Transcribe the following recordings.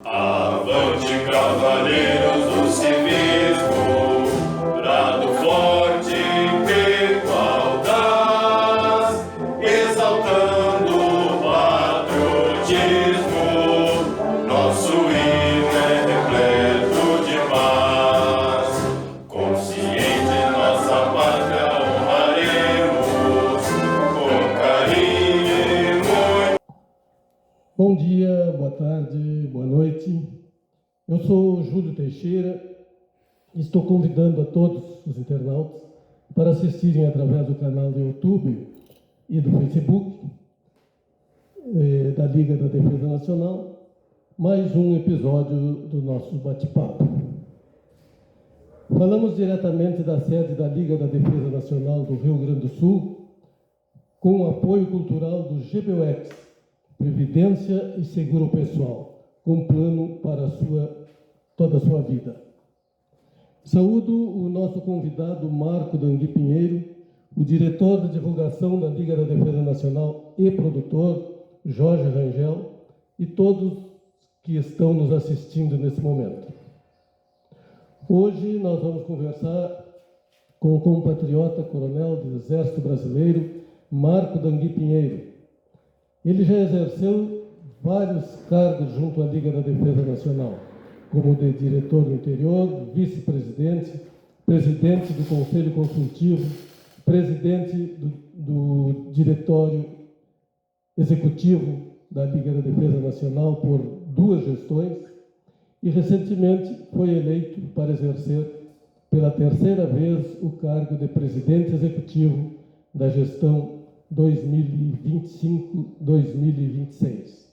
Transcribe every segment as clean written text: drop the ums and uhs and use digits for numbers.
Avante, cavaleiros do civismo, brado forte feito audaz, exaltando o patriotismo, nosso hino é repleto de paz. Consciente nossa pátria honraremos, com carinho e muito. Bom dia, boa tarde, boa noite. Eu sou Júlio Teixeira e estou convidando a todos os internautas para assistirem através do canal do YouTube e do Facebook da Liga da Defesa Nacional mais um episódio do nosso bate-papo. Falamos diretamente da sede da Liga da Defesa Nacional do Rio Grande do Sul, com o apoio cultural do GBUX, Previdência e Seguro Pessoal, com plano para toda a sua vida. Saúdo o nosso convidado Marco Dangui Pinheiro, o diretor de divulgação da Liga da Defesa Nacional e produtor, Jorge Rangel, e todos que estão nos assistindo nesse momento. Hoje nós vamos conversar com o compatriota coronel do Exército Brasileiro, Marco Dangui Pinheiro. Ele já exerceu vários cargos junto à Liga da Defesa Nacional, como de diretor do interior, vice-presidente, presidente do Conselho Consultivo, presidente do Diretório Executivo da Liga da Defesa Nacional por 2 gestões e recentemente foi eleito para exercer pela 3ª vez o cargo de presidente executivo da gestão 2025-2026.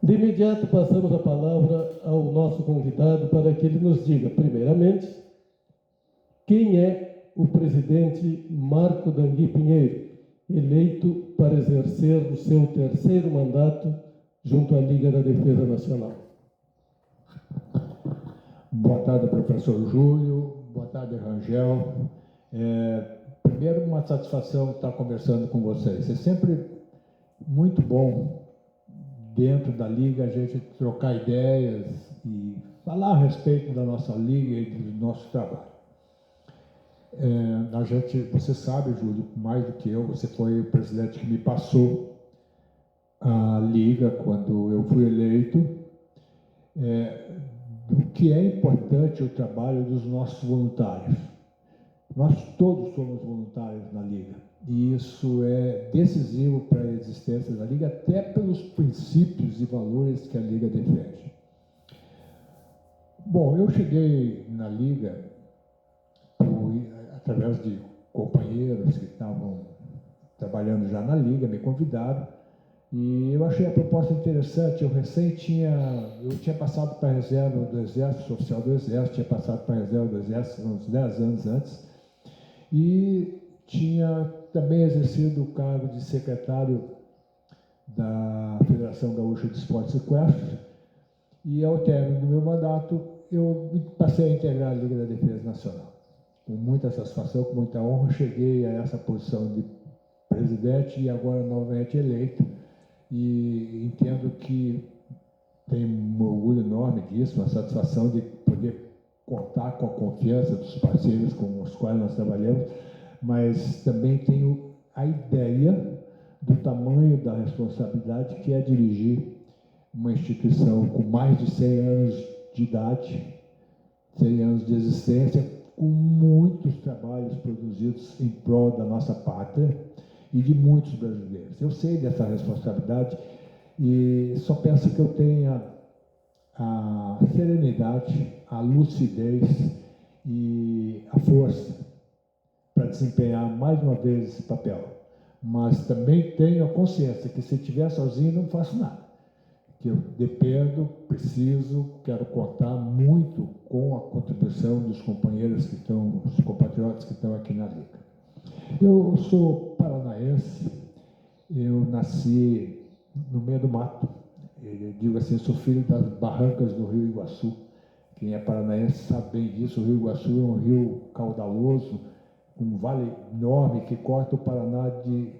De imediato, passamos a palavra ao nosso convidado para que ele nos diga, primeiramente, quem é o presidente Marco Dangui Pinheiro, eleito para exercer o seu 3º mandato junto à Liga da Defesa Nacional. Boa tarde, professor Júlio. Boa tarde, Rangel. Primeiro, uma satisfação estar conversando com vocês. É sempre muito bom, dentro da Liga, a gente trocar ideias e falar a respeito da nossa Liga e do nosso trabalho. Você sabe, Júlio, mais do que eu, você foi o presidente que me passou a Liga quando eu fui eleito, do que é importante o trabalho dos nossos voluntários. Nós todos somos voluntários na Liga, e isso é decisivo para a existência da Liga, até pelos princípios e valores que a Liga defende. Bom, eu cheguei na Liga através de companheiros que estavam trabalhando já na Liga, me convidaram, e eu achei a proposta interessante. Eu tinha passado para a reserva do Exército, oficial do Exército, tinha passado para a reserva do Exército uns 10 anos antes, e tinha também exercido o cargo de secretário da Federação Gaúcha de Esportes e Equestres, e ao término do meu mandato eu passei a integrar a Liga da Defesa Nacional. Com muita satisfação, com muita honra, cheguei a essa posição de presidente e agora novamente eleito, e entendo que tenho um orgulho enorme disso, uma satisfação de poder contar com a confiança dos parceiros com os quais nós trabalhamos, mas também tenho a ideia do tamanho da responsabilidade que é dirigir uma instituição com mais de 100 anos de idade, 100 anos de existência, com muitos trabalhos produzidos em prol da nossa pátria e de muitos brasileiros. Eu sei dessa responsabilidade e só penso que eu tenha a serenidade, a lucidez e a força para desempenhar mais uma vez esse papel. Mas também tenho a consciência que se estiver sozinho não faço nada. Que eu dependo, preciso, quero contar muito com a contribuição dos companheiros que estão, os compatriotas que estão aqui na Liga. Eu sou paranaense, eu nasci no meio do mato. Eu digo assim, sou filho das barrancas do Rio Iguaçu. Quem é paranaense sabe bem disso. O Rio Iguaçu é um rio caudaloso, um vale enorme que corta o Paraná de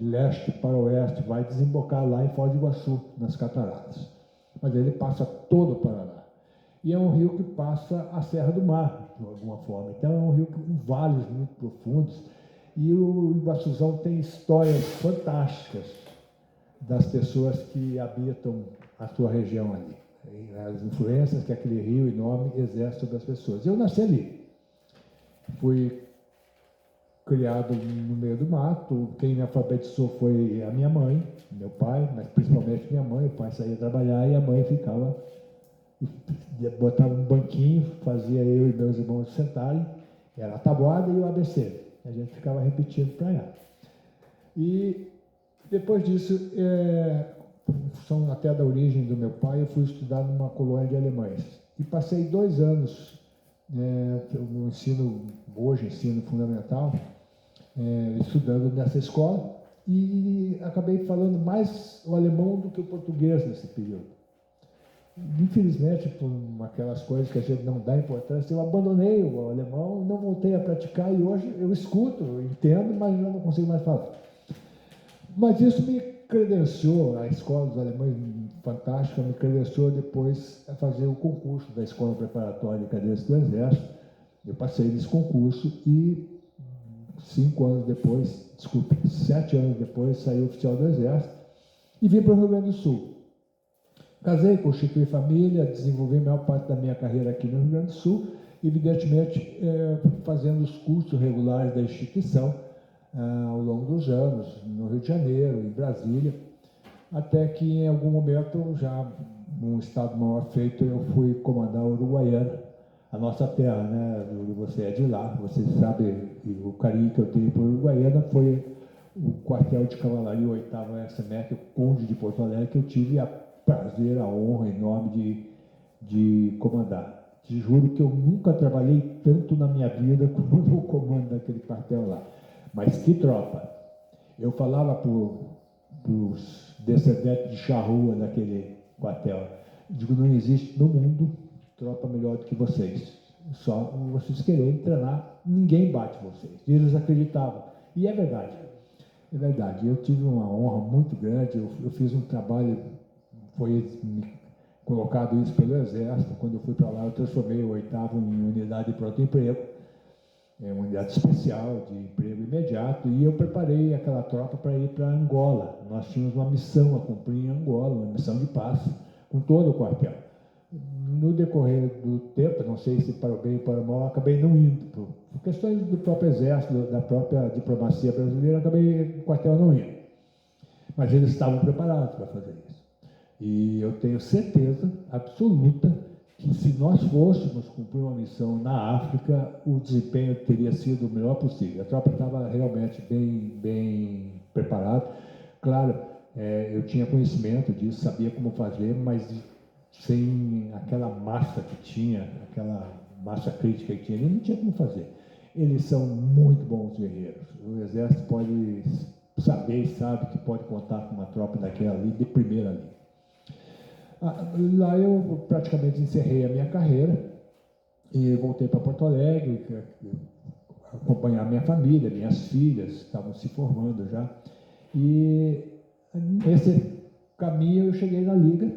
leste para oeste, vai desembocar lá em Foz do Iguaçu, nas cataratas. mas ele passa todo o Paraná. E é um rio que passa a Serra do Mar, de alguma forma. Então é um rio com vales muito profundos. E o Iguaçuzão tem histórias fantásticas das pessoas que habitam a sua região ali. As influências que aquele rio enorme exerce sobre as pessoas. Eu nasci ali. Fui criado no meio do mato. Quem me alfabetizou foi a minha mãe, meu pai, mas principalmente minha mãe. O pai saía trabalhar e a mãe ficava, botava um banquinho, fazia eu e meus irmãos sentarem, era a tabuada e o ABC. A gente ficava repetindo para lá. E depois disso, função até da origem do meu pai, eu fui estudar numa colônia de alemães. E passei 2 anos no ensino, hoje ensino fundamental, estudando nessa escola, e acabei falando mais o alemão do que o português nesse período. Infelizmente, por aquelas coisas que a gente não dá importância, eu abandonei o alemão, não voltei a praticar, e hoje eu escuto, eu entendo, mas eu não consigo mais falar. Mas isso me credenciou, a escola dos alemães, fantástica, me credenciou depois a fazer o concurso da Escola Preparatória de Cadeiras do Exército. Eu passei nesse concurso e 7 anos depois, saí oficial do Exército e vim para o Rio Grande do Sul. Casei, constituí família, desenvolvi a maior parte da minha carreira aqui no Rio Grande do Sul, evidentemente fazendo os cursos regulares da instituição ao longo dos anos, no Rio de Janeiro, em Brasília, até que em algum momento, já num estado maior feito, eu fui comandar Uruguaiana, a nossa terra, né? Você é de lá, você sabe, o carinho que eu tenho por Uruguaiana foi o quartel de cavalaria 8º SMEC, o Conde de Porto Alegre, que eu tive a prazer, a honra enorme de comandar. Te juro que eu nunca trabalhei tanto na minha vida como no comando daquele quartel lá. Mas que tropa! Eu falava para os descendentes de charrua daquele quartel, digo, não existe no mundo tropa melhor do que vocês. Só vocês querem treinar, ninguém bate vocês. E eles acreditavam. E é verdade. É verdade. Eu tive uma honra muito grande, eu fiz um trabalho, foi colocado isso pelo Exército. Quando eu fui para lá, eu transformei o 8º em unidade de pronto emprego, uma unidade especial de emprego imediato, e eu preparei aquela tropa para ir para Angola. Nós tínhamos uma missão a cumprir em Angola, uma missão de paz, com todo o quartel. No decorrer do tempo, não sei se para o bem ou para o mal, acabei não indo. Por questões do próprio Exército, da própria diplomacia brasileira, acabei o quartel não indo. Mas eles estavam preparados para fazer isso. E eu tenho certeza absoluta que se nós fôssemos cumprir uma missão na África, o desempenho teria sido o melhor possível. A tropa estava realmente bem preparada. Claro, eu tinha conhecimento disso, sabia como fazer, mas sem aquela massa que tinha, aquela massa crítica que tinha, ele não tinha como fazer. Eles são muito bons guerreiros. O Exército pode saber e sabe que pode contar com uma tropa daquela ali, de primeira linha. Lá eu praticamente encerrei a minha carreira e voltei para Porto Alegre, acompanhar minha família, minhas filhas estavam se formando já. E nesse caminho eu cheguei na Liga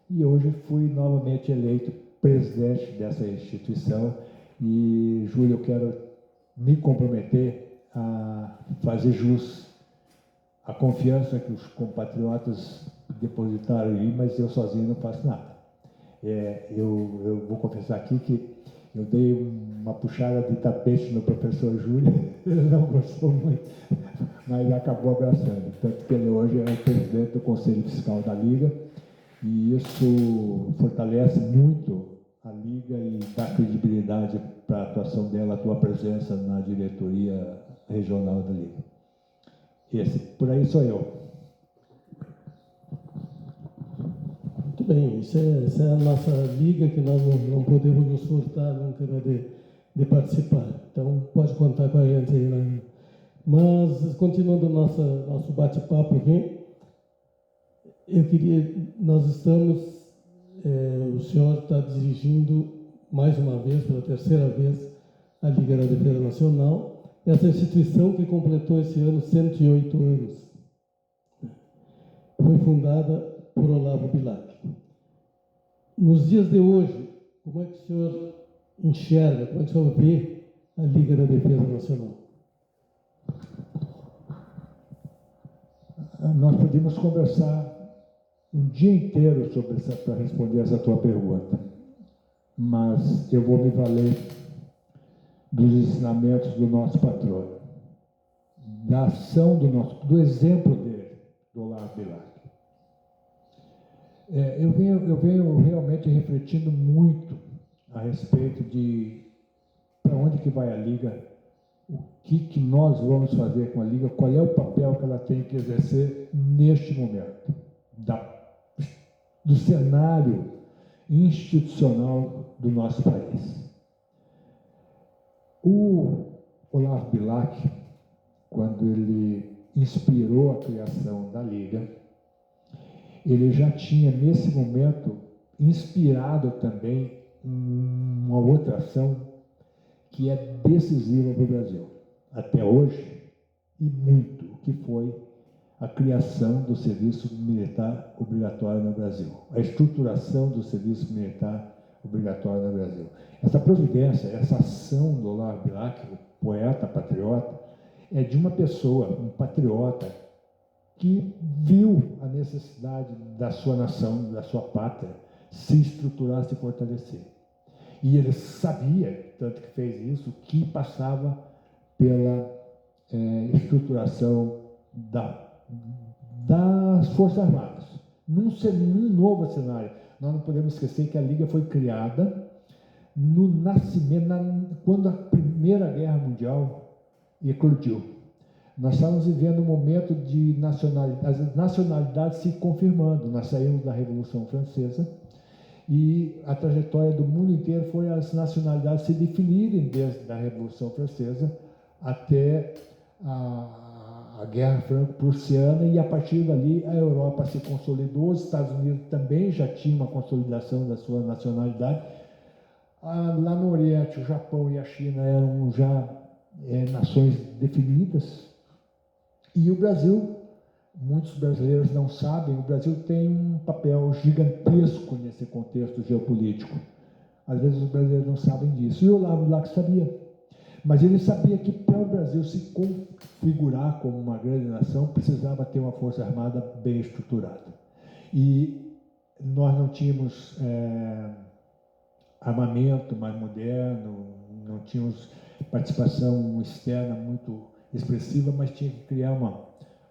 e hoje fui novamente eleito presidente dessa instituição. E, Júlio, eu quero me comprometer a fazer jus à confiança que os compatriotas depositaram em mim, mas eu sozinho não faço nada. Eu vou confessar aqui que eu dei uma puxada de tapete no professor Júlio, ele não gostou muito, mas acabou abraçando. Tanto que ele hoje é o presidente do Conselho Fiscal da Liga, e isso fortalece muito a Liga e dá credibilidade para a atuação dela, a tua presença na diretoria regional da Liga. Por aí sou eu. Muito bem, essa é a nossa liga, que nós não podemos nos furtar nunca de participar. Então, pode contar com a gente aí, né? Mas, continuando nosso bate-papo aqui, nós estamos, o senhor está dirigindo mais uma vez, pela terceira vez, a Liga da Defesa Nacional, essa instituição que completou esse ano 108 anos. Foi fundada por Olavo Bilac. Nos dias de hoje, como é que o senhor enxerga, como é que o senhor vê a Liga da Defesa Nacional? Nós podemos conversar um dia inteiro para responder essa tua pergunta, mas eu vou me valer dos ensinamentos do nosso patrono, da ação do exemplo dele, do Olavo Bilac. Eu venho realmente refletindo muito a respeito de para onde que vai a Liga, o que nós vamos fazer com a Liga, qual é o papel que ela tem que exercer neste momento, do cenário institucional do nosso país. O Olavo Bilac, quando ele inspirou a criação da Liga, ele já tinha, nesse momento, inspirado também uma outra ação que é decisiva para o Brasil, até hoje, e muito, que foi a criação do serviço militar obrigatório no Brasil, a estruturação do serviço militar obrigatório no Brasil. Essa providência, essa ação do Olavo Bilac, o poeta patriota, é de uma pessoa, um patriota, que viu a necessidade da sua nação, da sua pátria, se estruturar, se fortalecer. E ele sabia, tanto que fez isso, que passava pela estruturação das Forças Armadas. Num novo cenário. Nós não podemos esquecer que a Liga foi criada no nascimento, quando a Primeira Guerra Mundial eclodiu. Nós estávamos vivendo um momento de as nacionalidades se confirmando. Nós saímos da Revolução Francesa e a trajetória do mundo inteiro foi as nacionalidades se definirem desde a Revolução Francesa até a Guerra Franco-Prussiana, e a partir dali a Europa se consolidou, os Estados Unidos também já tinham uma consolidação da sua nacionalidade. Lá no Oriente, o Japão e a China eram já nações definidas. E o Brasil, muitos brasileiros não sabem, o Brasil tem um papel gigantesco nesse contexto geopolítico. Às vezes os brasileiros não sabem disso. E o Olavo Bilac sabia. Mas ele sabia que para o Brasil se configurar como uma grande nação, precisava ter uma força armada bem estruturada. E nós não tínhamos armamento mais moderno, não tínhamos participação externa muito expressiva, mas tinha que criar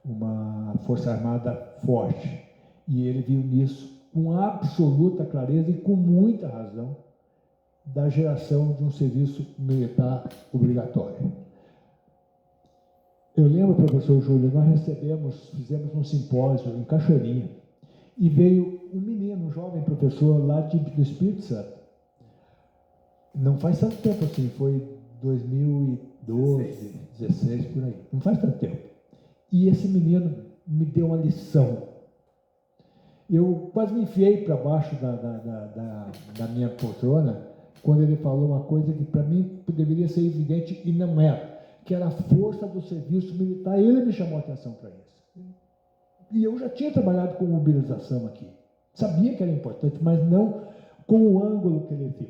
uma força armada forte. E ele viu nisso com absoluta clareza e com muita razão da geração de um serviço militar obrigatório. Eu lembro, professor Júlio, nós fizemos um simpósio em Cachoeirinha, e veio um menino, um jovem professor lá do Espírito Santo. Não faz tanto tempo assim, foi 2012, 16, por aí. Não faz tanto tempo. E esse menino me deu uma lição. Eu quase me enfiei para baixo da minha poltrona quando ele falou uma coisa que para mim deveria ser evidente e não era, que era a força do serviço militar. Ele me chamou a atenção para isso. E eu já tinha trabalhado com mobilização aqui. Sabia que era importante, mas não com o ângulo que ele viu.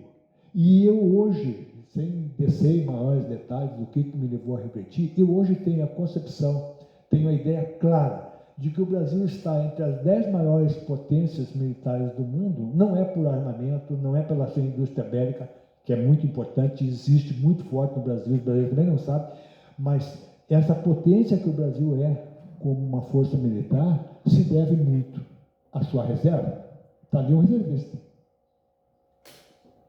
E eu hoje, sem descer em maiores detalhes do que me levou a refletir, eu hoje tenho a concepção, tenho a ideia clara de que o Brasil está entre as 10 maiores potências militares do mundo, não é por armamento, não é pela sua indústria bélica, que é muito importante, existe muito forte no Brasil, os brasileiros também não sabem, mas essa potência que o Brasil é como uma força militar se deve muito à sua reserva. Está ali um reservista.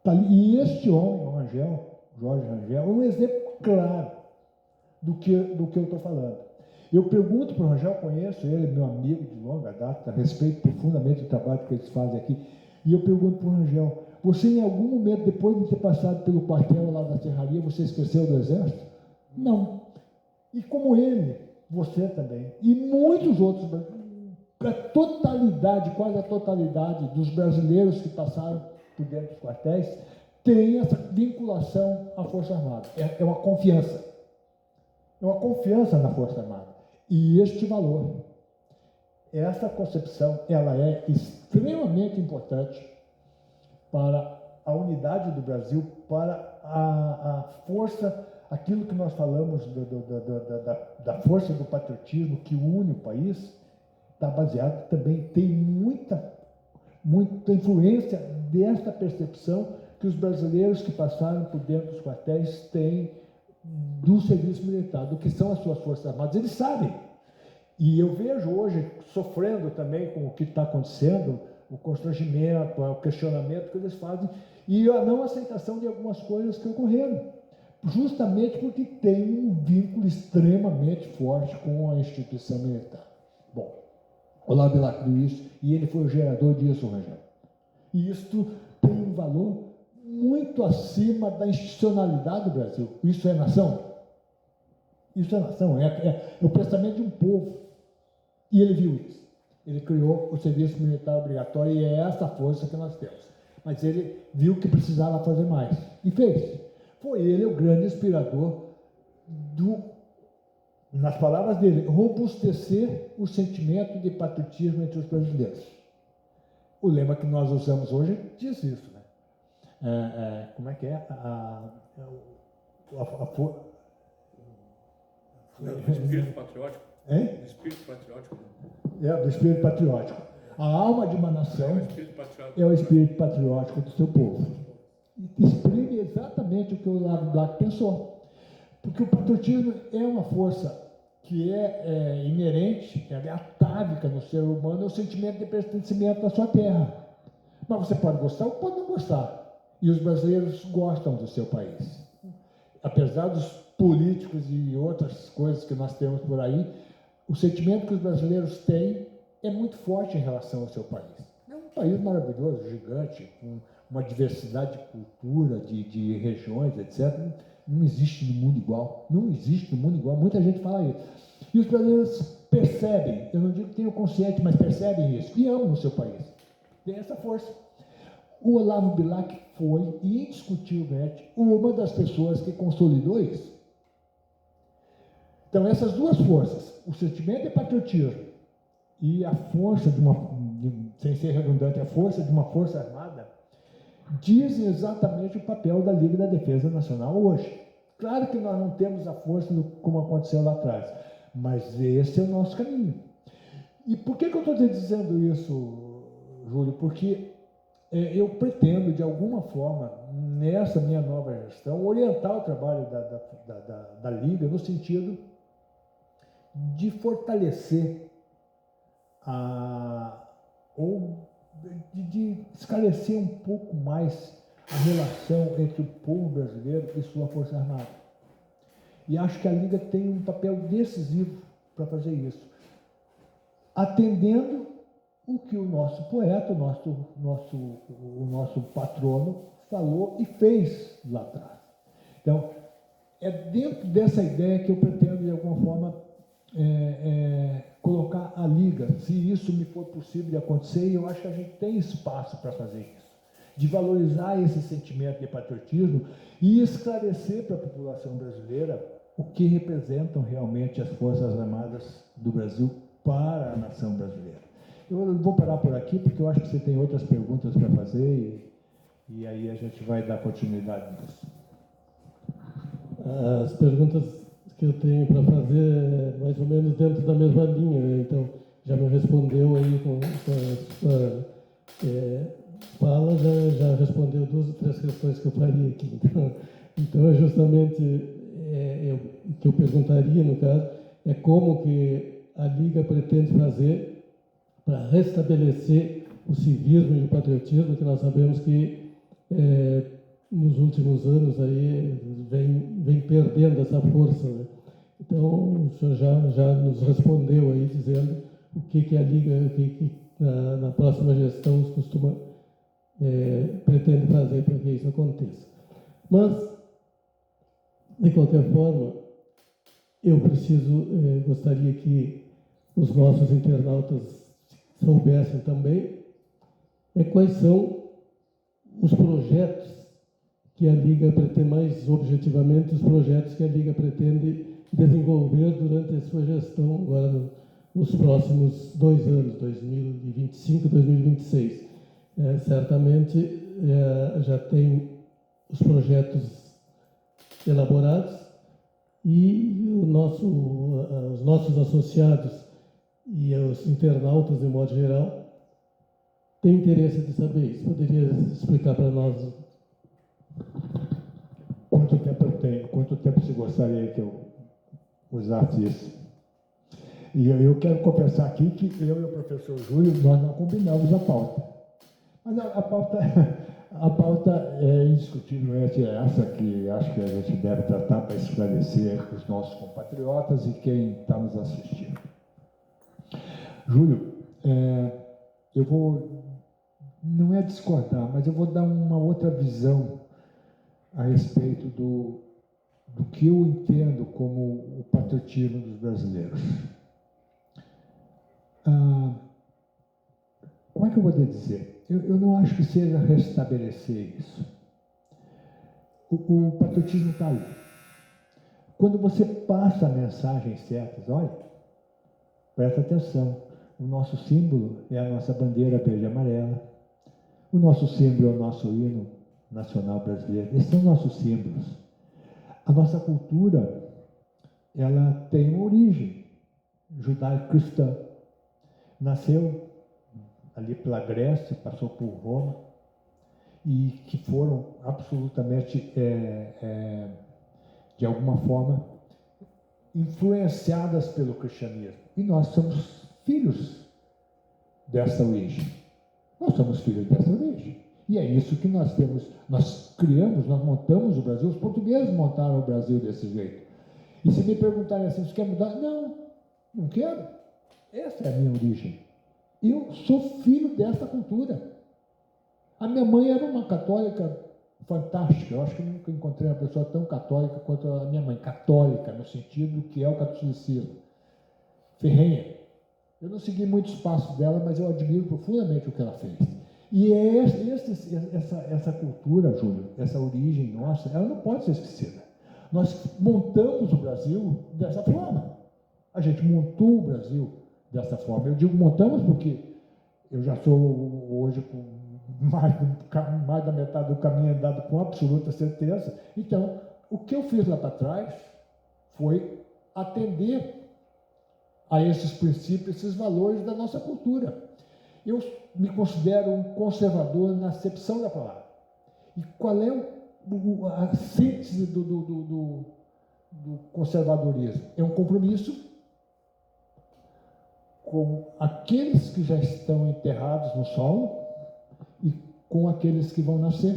Tá ali. E este homem, o Rangel, Jorge Rangel, é um exemplo claro do que eu estou falando. Eu pergunto para o Rangel, conheço ele, meu amigo de longa data, respeito profundamente o trabalho que eles fazem aqui, e eu pergunto para o Rangel, você em algum momento, depois de ter passado pelo quartel lá da Serraria, você esqueceu do Exército? Não. E como ele, você também, e muitos outros, a totalidade, quase a totalidade dos brasileiros que passaram por dentro dos quartéis, tem essa vinculação à Força Armada. É uma confiança. É uma confiança na Força Armada. E este valor, essa concepção, ela é extremamente importante para a unidade do Brasil, para a força, aquilo que nós falamos da força do patriotismo que une o país, está baseado também, tem muita influência desta percepção que os brasileiros que passaram por dentro dos quartéis têm do serviço militar, do que são as suas forças armadas. Eles sabem. E eu vejo hoje, sofrendo também com o que está acontecendo, o constrangimento, o questionamento que eles fazem e a não aceitação de algumas coisas que ocorreram, justamente porque tem um vínculo extremamente forte com a instituição militar. Bom, o Olavo Bilac viu isso e ele foi o gerador disso, Rogério. E isto tem um valor muito acima da institucionalidade do Brasil. Isso é nação? Isso é nação, é o pensamento de um povo. E ele viu isso. Ele criou o serviço militar obrigatório e é essa força que nós temos. Mas ele viu que precisava fazer mais. E fez. Foi ele o grande inspirador nas palavras dele, robustecer o sentimento de patriotismo entre os brasileiros. O lema que nós usamos hoje diz isso, né? Como é que é? Do espírito patriótico. Hein? Do espírito patriótico. Do espírito patriótico. A alma de uma nação é o espírito patriótico do seu povo. E exprime exatamente o que o Olavo Bilac pensou. Porque o patriotismo é uma força que é inerente, ela é atávica no ser humano, é o sentimento de pertencimento à sua terra. Mas você pode gostar ou pode não gostar. E os brasileiros gostam do seu país. Apesar dos políticos e outras coisas que nós temos por aí, o sentimento que os brasileiros têm é muito forte em relação ao seu país. É um país maravilhoso, gigante, com uma diversidade de cultura, de regiões, etc. Não existe no mundo igual. Não existe no mundo igual. Muita gente fala isso. E os brasileiros percebem, eu não digo que tenham consciente, mas percebem isso. E amam o seu país. Tem essa força. O Olavo Bilac foi, indiscutivelmente, uma das pessoas que consolidou isso. Então, essas duas forças, o sentimento de patriotismo e a força sem ser redundante, a força de uma força armada, dizem exatamente o papel da Liga da Defesa Nacional hoje. Claro que nós não temos a força como aconteceu lá atrás, mas esse é o nosso caminho. E por que eu estou dizendo isso, Júlio? Porque eu pretendo, de alguma forma, nessa minha nova gestão, orientar o trabalho da Liga no sentido de fortalecer ou de esclarecer um pouco mais a relação entre o povo brasileiro e sua Força Armada. E acho que a Liga tem um papel decisivo para fazer isso, atendendo o que o nosso poeta, o nosso patrono, falou e fez lá atrás. Então, é dentro dessa ideia que eu pretendo, de alguma forma, colocar a Liga, se isso me for possível de acontecer, e eu acho que a gente tem espaço para fazer isso, de valorizar esse sentimento de patriotismo e esclarecer para a população brasileira o que representam realmente as Forças Armadas do Brasil para a nação brasileira. Eu vou parar por aqui, porque eu acho que você tem outras perguntas para fazer e aí a gente vai dar continuidade nisso. As perguntas que eu tenho para fazer é mais ou menos dentro da mesma linha, né? Então já me respondeu aí com a sua fala, já respondeu 2 ou 3 questões que eu faria aqui. Então é justamente o que eu perguntaria, no caso, é como que a Liga pretende fazer para restabelecer o civismo e o patriotismo, que nós sabemos que nos últimos anos aí vem perdendo essa força, né? Então, o senhor já nos respondeu aí, dizendo o que a Liga, na próxima gestão, pretende fazer para que isso aconteça. Mas, de qualquer forma, eu gostaria que os nossos internautas soubessem também quais são os projetos que a Liga pretende, mais objetivamente, os projetos que a Liga pretende desenvolver durante a sua gestão, agora nos próximos 2 anos, 2025 e 2026. Certamente já tem os projetos elaborados e os nossos associados e os internautas, de modo geral, têm interesse de saber isso. Poderia explicar para nós? Quanto tempo eu tenho? Quanto tempo você gostaria que eu usasse isso? E eu quero confessar aqui que eu e o professor Júlio, nós não combinamos a pauta. Mas a pauta é indiscutivelmente essa que acho que a gente deve tratar para esclarecer os nossos compatriotas e quem está nos assistindo. Júlio, eu vou, não é discordar, mas eu vou dar uma outra visão a respeito do que eu entendo como o patriotismo dos brasileiros. Como é que eu vou dizer? Eu não acho que seja restabelecer isso. O patriotismo está ali. Quando você passa mensagens certas, olha, presta atenção, o nosso símbolo é a nossa bandeira verde e amarela, o nosso símbolo é o nosso hino nacional brasileiro, esses são nossos símbolos. A nossa cultura, ela tem uma origem judaico-cristã. Nasceu ali pela Grécia, passou por Roma, e que foram absolutamente, de alguma forma, influenciadas pelo cristianismo. E nós somos filhos dessa origem. Nós somos filhos dessa origem. E é isso que nós temos, nós criamos, nós montamos o Brasil, os portugueses montaram o Brasil desse jeito. E se me perguntarem assim, você quer mudar? Não, não quero. Essa é a minha origem. Eu sou filho dessa cultura. A minha mãe era uma católica fantástica. Eu acho que eu nunca encontrei uma pessoa tão católica quanto a minha mãe. Católica, no sentido que é o catolicismo. Ferrenha. Eu não segui muitos passos dela, mas eu admiro profundamente o que ela fez. E essa cultura, Júlio, essa origem nossa, ela não pode ser esquecida. Nós montamos o Brasil dessa forma. A gente montou o Brasil dessa forma. Eu digo montamos porque eu já sou hoje com mais da metade do caminho andado com absoluta certeza. Então, o que eu fiz lá para trás foi atender a esses princípios, esses valores da nossa cultura. Eu me considero um conservador na acepção da palavra. E qual é a síntese do conservadorismo? É um compromisso com aqueles que já estão enterrados no solo e com aqueles que vão nascer.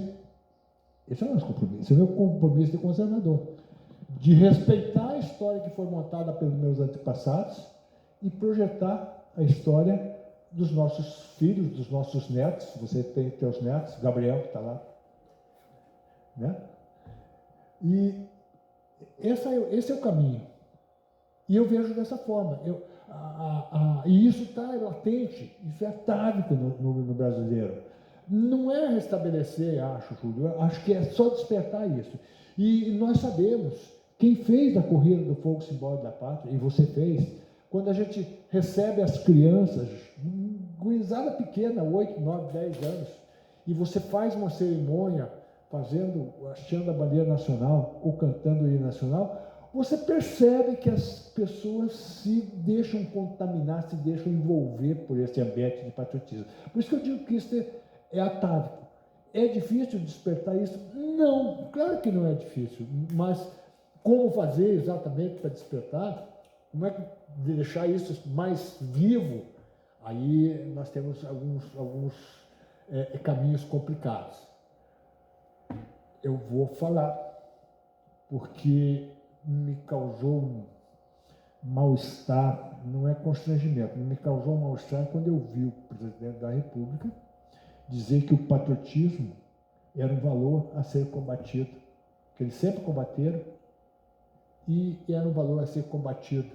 Esse é o nosso compromisso, esse é o meu compromisso de conservador. De respeitar a história que foi montada pelos meus antepassados e projetar a história dos nossos filhos, dos nossos netos. Você tem teus netos, Gabriel que está lá, né? E esse é o caminho. E eu vejo dessa forma. E isso está latente, isso é atávico no brasileiro. Não é restabelecer, acho, Júlio, eu acho que é só despertar isso. E nós sabemos, quem fez a corrida do fogo simbólico da pátria, e você fez, quando a gente recebe as crianças, gurizada pequena, 8, 9, 10 anos, e você faz uma cerimônia hasteando a bandeira nacional ou cantando o hino nacional, você percebe que as pessoas se deixam contaminar, se deixam envolver por esse ambiente de patriotismo. Por isso que eu digo que isso é atávico. É difícil despertar isso? Não, claro que não é difícil, mas como fazer exatamente para despertar? Como é que deixar isso mais vivo? Aí nós temos alguns caminhos complicados. Eu vou falar, porque me causou um mal-estar, não é constrangimento, me causou um mal-estar quando eu vi o presidente da República dizer que o patriotismo era um valor a ser combatido, que eles sempre combateram, e era um valor a ser combatido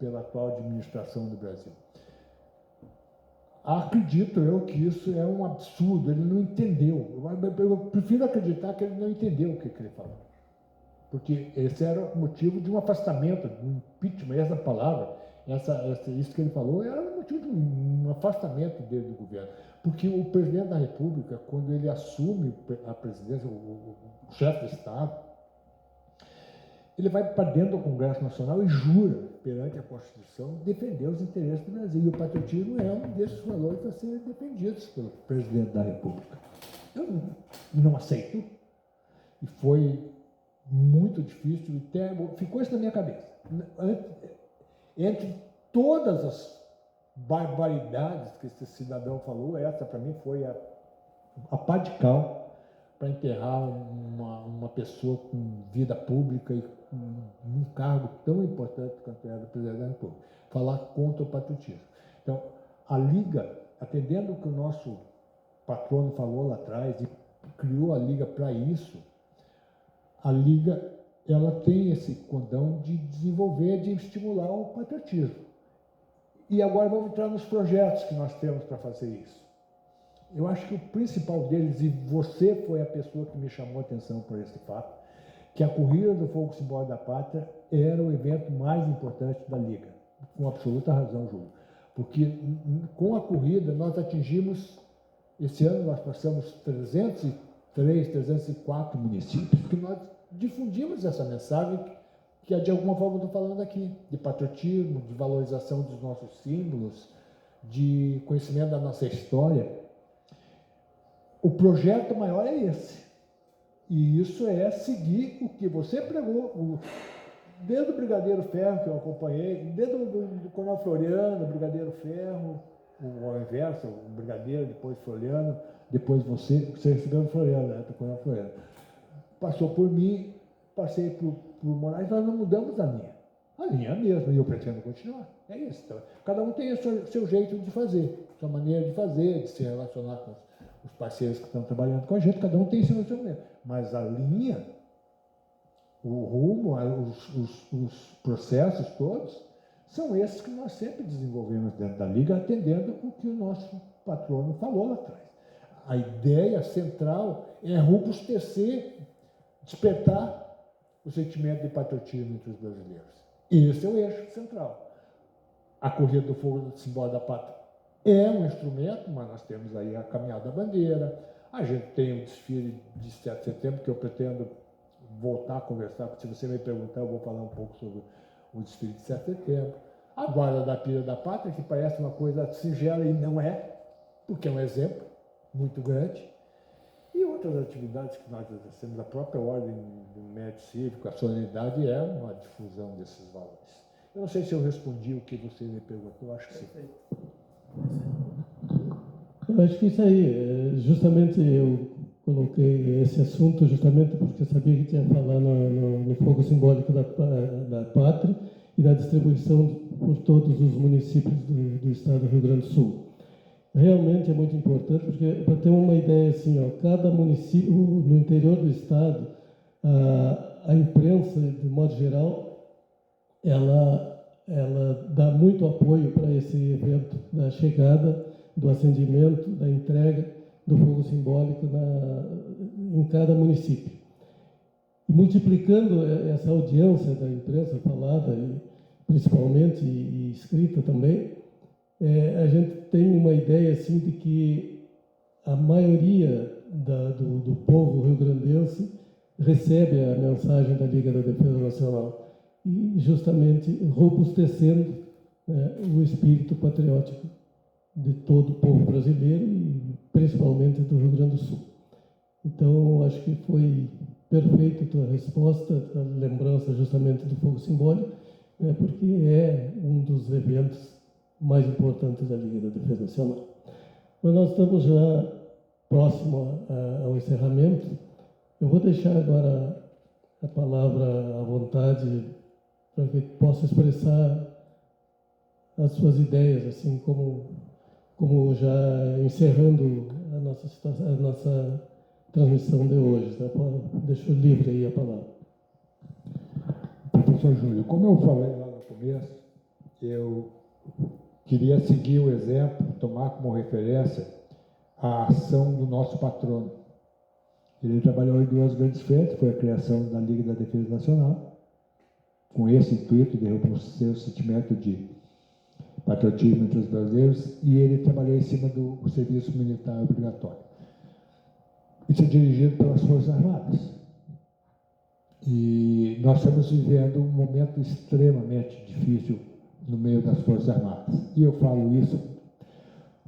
pela atual administração do Brasil. Acredito eu que isso é um absurdo, ele não entendeu. Eu prefiro acreditar que ele não entendeu o que ele falou. Porque esse era o motivo de um afastamento, de um impeachment, essa palavra, isso que ele falou, era o motivo de um afastamento dele do governo. Porque o presidente da República, quando ele assume a presidência, o chefe de Estado, ele vai para dentro do Congresso Nacional e jura, perante a Constituição, defender os interesses do Brasil. E o patriotismo é um desses valores a serem defendidos pelo presidente da República. Eu não aceito. E foi muito difícil, até ficou isso na minha cabeça. Entre todas as barbaridades que esse cidadão falou, essa para mim foi a pá de cal para enterrar uma pessoa com vida pública e com um cargo tão importante quanto era o presidente da República. Falar contra o patriotismo. Então, a Liga, atendendo o que o nosso patrono falou lá atrás e criou a Liga para isso, a Liga ela tem esse condão de desenvolver, de estimular o patriotismo. E agora vamos entrar nos projetos que nós temos para fazer isso. Eu acho que o principal deles, e você foi a pessoa que me chamou a atenção por esse fato, que a Corrida do Fogo Simbólico da Pátria era o evento mais importante da Liga. Com absoluta razão, Júlio. Porque com a corrida nós atingimos, esse ano nós passamos 303, 304 municípios, que nós difundimos essa mensagem que de alguma forma eu estou falando aqui, de patriotismo, de valorização dos nossos símbolos, de conhecimento da nossa história. O projeto maior é esse. E isso é seguir o que você pregou, desde o Brigadeiro Ferro, que eu acompanhei, desde o Coronel Floriano, Brigadeiro Ferro, ao inverso, o Brigadeiro, depois Floriano, depois você recebeu o Floriano, né, do Coronel Floriano. Passou por mim, passei por Moraes, nós não mudamos a linha. A linha é a mesma, e eu pretendo continuar. É isso. Então, cada um tem o seu jeito de fazer, sua maneira de fazer, de se relacionar com os parceiros que estão trabalhando com a gente, cada um tem seu relacionamento. Mas a linha, o rumo, os processos todos, são esses que nós sempre desenvolvemos dentro da Liga, atendendo o que o nosso patrono falou lá atrás. A ideia central é robustecer, despertar o sentimento de patriotismo entre os brasileiros. Esse é o eixo central. A Corrida do Fogo Simbólico da Pátria é um instrumento, mas nós temos aí a Caminhada da Bandeira, a gente tem o desfile de 7 de setembro, que eu pretendo voltar a conversar, porque se você me perguntar, eu vou falar um pouco sobre o desfile de 7 de setembro. A Guarda da Pira da Pátria, que parece uma coisa singela e não é, porque é um exemplo muito grande. E outras atividades que nós exercemos, a própria ordem do mérito cívico, a solenidade é uma difusão desses valores. Eu não sei se eu respondi o que você me perguntou, eu acho que sim. Eu acho que isso aí, justamente eu coloquei esse assunto justamente porque eu sabia que tinha falado no fogo simbólico da pátria e na distribuição por todos os municípios do estado do Rio Grande do Sul. Realmente é muito importante, porque para ter uma ideia assim, ó, cada município, no interior do estado, a imprensa, de modo geral, ela dá muito apoio para esse evento da chegada, do acendimento, da entrega do fogo simbólico em cada município. E multiplicando essa audiência da imprensa falada, principalmente, e escrita também, a gente tem uma ideia assim de que a maioria do povo rio-grandense recebe a mensagem da Liga da Defesa Nacional e justamente robustecendo o espírito patriótico de todo o povo brasileiro e principalmente do Rio Grande do Sul. Então, acho que foi perfeita a tua resposta, a lembrança justamente do fogo simbólico, porque é um dos eventos mais importantes da Liga da Defesa Nacional. Mas nós estamos já próximo ao encerramento. Eu vou deixar agora a palavra à vontade para que possa expressar as suas ideias, assim como já encerrando a nossa transmissão de hoje. Tá? Deixo livre aí a palavra. Professor Júlio, como eu falei lá no começo, eu queria seguir o exemplo, tomar como referência a ação do nosso patrono. Ele trabalhou em duas grandes frentes, foi a criação da Liga da Defesa Nacional, com esse intuito de robustecer o sentimento de patriotismo entre os brasileiros, e ele trabalhou em cima do serviço militar obrigatório. Isso é dirigido pelas Forças Armadas. E nós estamos vivendo um momento extremamente difícil no meio das Forças Armadas. E eu falo isso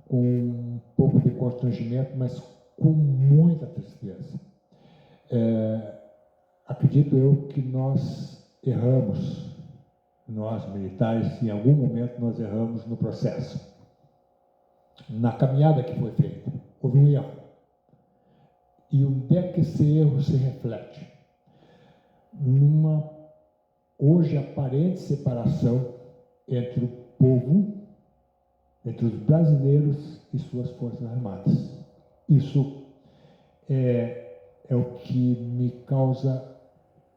com um pouco de constrangimento, mas com muita tristeza. Acredito eu que nós erramos, nós militares, em algum momento nós erramos no processo. Na caminhada que foi feita, houve um erro. E onde é que esse erro se reflete? Numa, hoje, aparente separação entre o povo, entre os brasileiros e suas Forças Armadas. Isso é o que me causa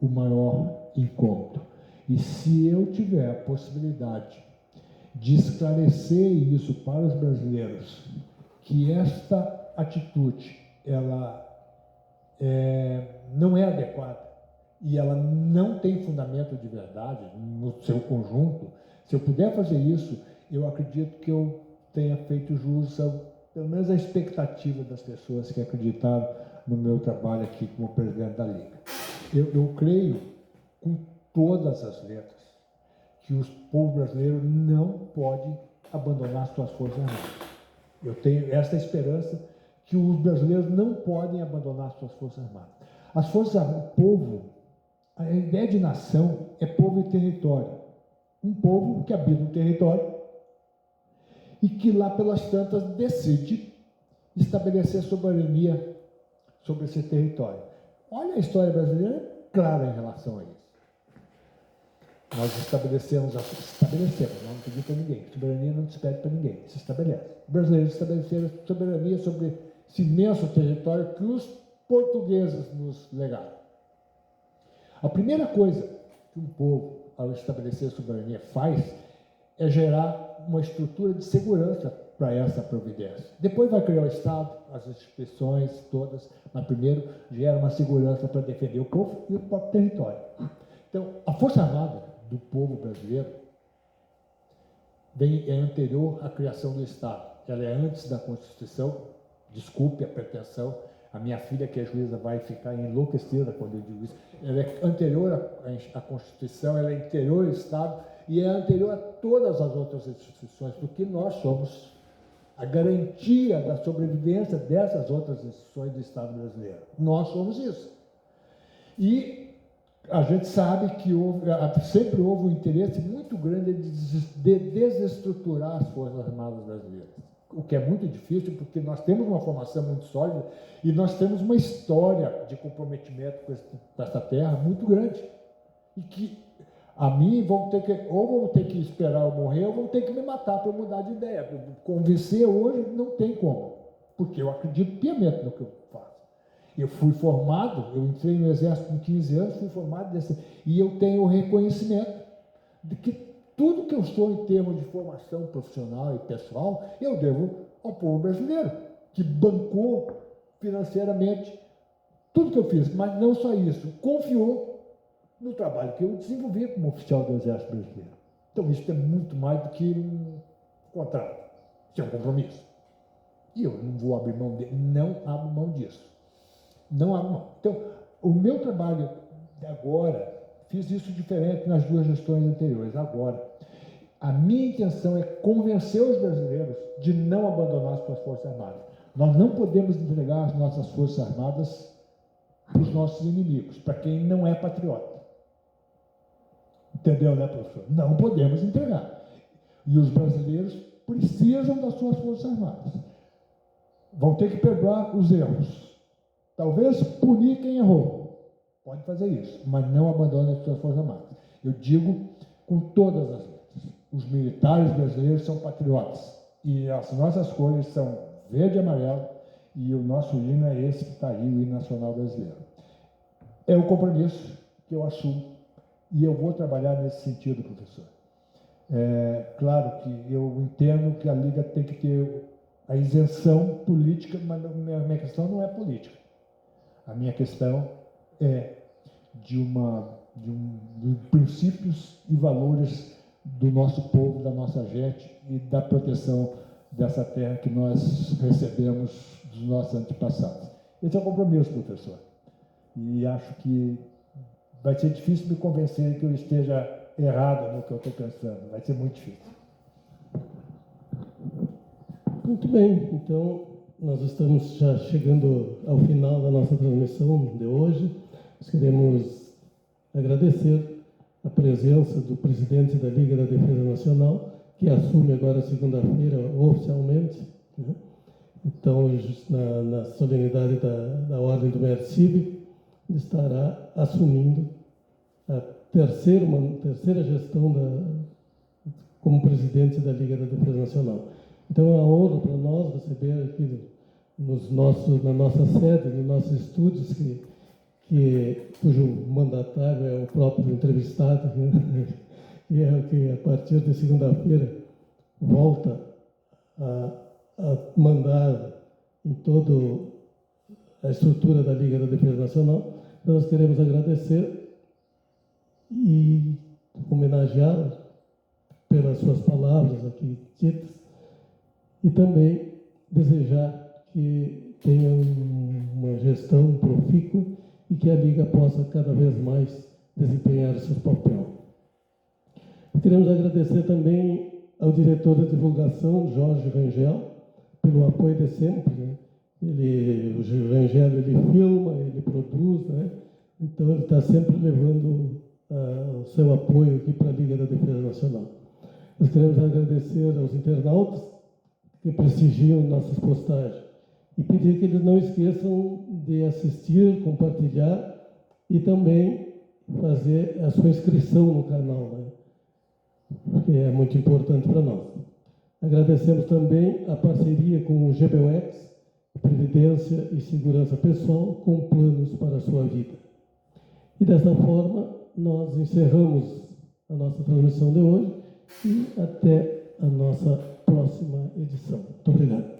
o maior incômodo. E se eu tiver a possibilidade de esclarecer isso para os brasileiros, que esta atitude, ela não é adequada e ela não tem fundamento de verdade no seu conjunto, se eu puder fazer isso, eu acredito que eu tenha feito jus pelo menos a expectativa das pessoas que acreditaram no meu trabalho aqui como presidente da Liga. Eu creio com todas as letras que o povo brasileiro não pode abandonar suas forças armadas. Eu tenho essa esperança que os brasileiros não podem abandonar suas forças armadas. As forças armadas, o povo, a ideia de nação é povo e território. Um povo que habita um território e que lá pelas tantas decide estabelecer soberania sobre esse território. Olha, a história brasileira é clara em relação a isso. Nós estabelecemos, não pedimos para ninguém, soberania não se pede para ninguém, se estabelece. Os brasileiros estabeleceram soberania sobre esse imenso território que os portugueses nos legaram. A primeira coisa que um povo, ao estabelecer a soberania, faz é gerar uma estrutura de segurança para essa providência. Depois vai criar o Estado, as instituições todas, mas primeiro gera uma segurança para defender o povo e o próprio território. Então, a Força Armada do povo brasileiro é anterior à criação do Estado. Ela é antes da Constituição, desculpe a pretensão, a minha filha, que é juíza, vai ficar enlouquecida quando eu digo isso. Ela é anterior à Constituição, ela é anterior ao Estado e é anterior a todas as outras instituições, porque nós somos a garantia da sobrevivência dessas outras instituições do Estado brasileiro. Nós somos isso. E a gente sabe que sempre houve um interesse muito grande de desestruturar as Forças Armadas brasileiras, o que é muito difícil, porque nós temos uma formação muito sólida e nós temos uma história de comprometimento com essa terra muito grande. E que a mim vão ter que esperar eu morrer, ou vão ter que me matar para eu mudar de ideia. Convencer hoje não tem como, porque eu acredito piamente no que eu faço. Eu fui formado, eu entrei no Exército com 15 anos, fui formado e eu tenho o reconhecimento de que tudo que eu sou em termos de formação profissional e pessoal, eu devo ao povo brasileiro, que bancou financeiramente tudo que eu fiz, mas não só isso, confiou no trabalho que eu desenvolvi como oficial do Exército Brasileiro. Então isso é muito mais do que um contrato, isso é um compromisso. E eu não vou abrir mão não abro mão disso. Não abro mão. Então, o meu trabalho de agora, fiz isso diferente nas duas gestões anteriores. Agora, a minha intenção é convencer os brasileiros de não abandonar as suas Forças Armadas. Nós não podemos entregar as nossas Forças Armadas para os nossos inimigos, para quem não é patriota. Entendeu, né, professor? Não podemos entregar. E os brasileiros precisam das suas Forças Armadas. Vão ter que perdoar os erros. Talvez punir quem errou. Pode fazer isso, mas não abandone as suas Forças Armadas. Eu digo com todas as letras. Os militares brasileiros são patriotas. E as nossas cores são verde e amarelo. E o nosso hino é esse que está aí, o hino nacional brasileiro. É o compromisso que eu assumo. E eu vou trabalhar nesse sentido, professor. Claro que eu entendo que a Liga tem que ter a isenção política, mas a minha questão não é política. A minha questão é de princípios e valores do nosso povo, da nossa gente e da proteção dessa terra que nós recebemos dos nossos antepassados. Esse é o compromisso, professor. E acho que vai ser difícil me convencer que eu esteja errado no que eu estou pensando. Vai ser muito difícil. Muito bem, então nós estamos já chegando ao final da nossa transmissão de hoje. Nós queremos agradecer a presença do presidente da Liga da Defesa Nacional, que assume agora segunda-feira oficialmente, né? Então, na solenidade da Ordem do Mérito Cívico, ele estará assumindo a terceira gestão como presidente da Liga da Defesa Nacional. Então, é uma honra para nós receber aqui na nossa sede, nos nossos estúdios, cujo mandatário é o próprio entrevistado, que a partir de segunda-feira volta a mandar em toda a estrutura da Liga da Defesa Nacional. Então, nós queremos agradecer e homenageá-lo pelas suas palavras aqui ditas e também desejar que tenha uma gestão profícua e que a Liga possa cada vez mais desempenhar o seu papel. Queremos agradecer também ao diretor da divulgação, Jorge Rangel, pelo apoio de sempre, né? O Rangel, ele filma, ele produz, né? Então ele está sempre levando o seu apoio aqui para a Liga da Defesa Nacional. Nós queremos agradecer aos internautas que prestigiam nossas postagens e pedir que eles não esqueçam de assistir, compartilhar e também fazer a sua inscrição no canal, né? Que é muito importante para nós. Agradecemos também a parceria com o GBUX, Previdência e Segurança Pessoal, com planos para a sua vida. E dessa forma, nós encerramos a nossa transmissão de hoje e até a nossa próxima edição. Muito obrigado.